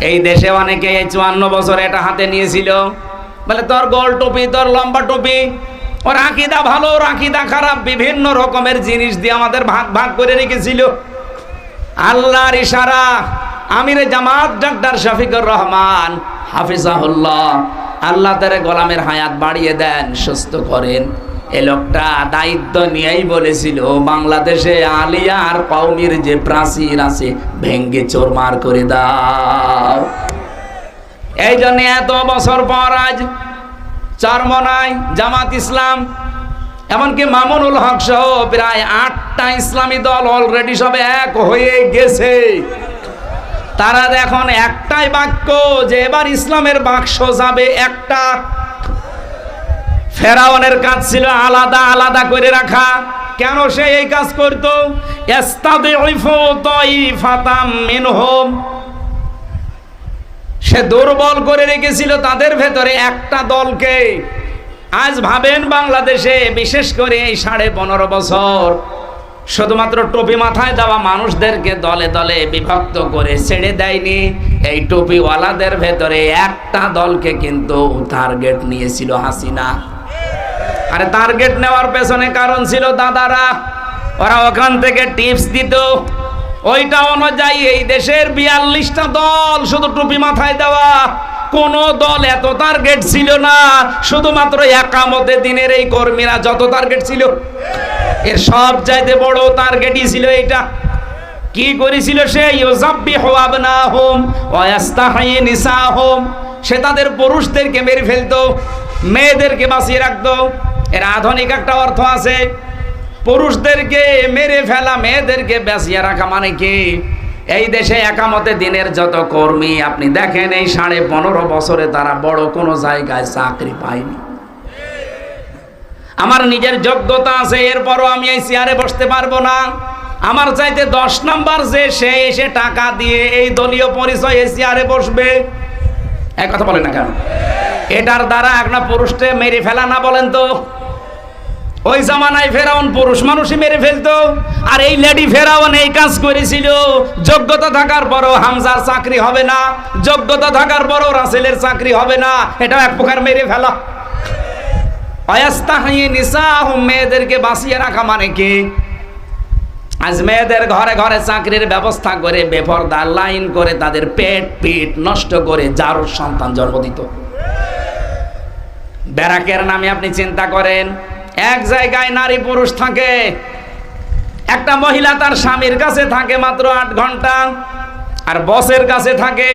এই দেশে অনেকে এই 54 বছরে এটা হাতে নিয়েছিল, বলে তোর গোল টুপি, তোর লম্বা টুপি, ওর আকীদা ভালো, ওর আকীদা খারাপ, বিভিন্ন রকমের জিনিস দিয়ে আমাদের ভাগ ভাগ করে রেখেছিল। আল্লাহর ইশারা, আমিরে জামাত ডক্টর শফিকুর রহমান হাফিজাহুল্লাহ, আল্লাহ তার গোলামের হায়াত বাড়িয়ে দেন, সুস্থ করেন। এই লোকটা দায়িত্ব নিয়েই বলেছিল বাংলাদেশে আলিয়া আর কওমির যে প্রাচীর আছে ভেঙ্গে চোরমার করে দাও। এই জন্য এত বছর পর আজ চরমনায় জামাত ইসলাম, এমনকি মামুনুল হক সহ প্রায় 8টা ইসলামী দল অলরেডি সব এক হয়ে গেছে। তারা এখন একটাই বাক্য যে এবার ইসলামের বাক্স যাবে একটা। ফেরাউনের কাজ ছিল আলাদা আলাদা করে রাখা। কেন সে এই কাজ করত? ইস্তাদিফু তাইফাতাম মিনহুম, সে দুর্বল করে রেখেছিল তাদের ভেতরে একটা দলকে। আজ ভাবেন বাংলাদেশে বিশেষ করে এই 15.5 বছর শুধুমাত্র টুপি মাথায় দেওয়া মানুষদেরকে দলে দলে বিভক্ত করে ছেড়ে দেয়নি। এই টুপিওয়ালাদের ভেতরে একটা দলকে কিন্তু টার্গেট নিয়েছিল হাসিনা। আরে টার্গেট নেওয়ার পেছনে কারণ ছিল দাদারা, ওরা ওখান থেকে টিপস দিত। ওইটা অনুযায়ী এই দেশের 42টা দল শুধু টুপি মাথায় দেওয়া, কোন দল এত টার্গেট ছিল না। শুধুমাত্র একামতে দিনের এই কর্মীরা যত টার্গেট ছিল, এর সব চাইতে বড় টার্গেটই ছিল এইটা। কি করেছিল সে? ইউযাব্বিহু আবনাহুম ওয়া ইস্তাহয়ি নিসাহুম, সে তাদের পুরুষদেরকে মেরে ফেলতো, মেয়েদেরকে বাঁচিয়ে রাখতো। এর আধুনিক একটা অর্থ আছে, পুরুষদেরকে মেরে ফেলা, মেয়েদেরকে বাঁচিয়ে রাখা মানে কি? এই দেশে একামতে দিনের যত কর্মী আপনি দেখেন, এই 15.5 বছরে তারা বড় কোনো জায়গায় চাকরি পায়নি। আমার নিজের যোগ্যতা আছে, এরপরও আমি এই চেয়ারে বসতে পারবো না। আমার চাইতে 10 নাম্বার যে সে এসে টাকা দিয়ে এই দলীয় পরিচয় এই চেয়ারে বসবে, এক কথা বলে না কেন? এটার দ্বারা একটা পুরুষকে মেরে ফেলা না, বলেন তো? ওই জামানায় ফেরাউন পুরুষ মানুষই মেরে ফেলতো, আর এই লেডি ফেরাউন এই কাজ করেছিল। যোগ্যতা থাকার পরও হামজার চাকরি হবে না, যোগ্যতা থাকার পরও রাসেলের চাকরি হবে না, এটা এক প্রকার মেরে ফেলা। ওয়াস্তাহয়ি নিসাহুম, মেয়েদেরকে বাঁচিয়ে রাখা মানে কি? আজ মেয়েদের ঘরে ঘরে চাকরির ব্যবস্থা করে বেপরদা লাইন করে তাদের পেট পিট নষ্ট করে জারুর সন্তান জন্ম দিত। ব্যারাকের নামে আপনি চিন্তা করেন, এক জায়গায় নারী পুরুষ থাকে, একটা মহিলা তার স্বামীর কাছে থাকে মাত্র 8 ঘন্টা, আর বসের কাছে থাকে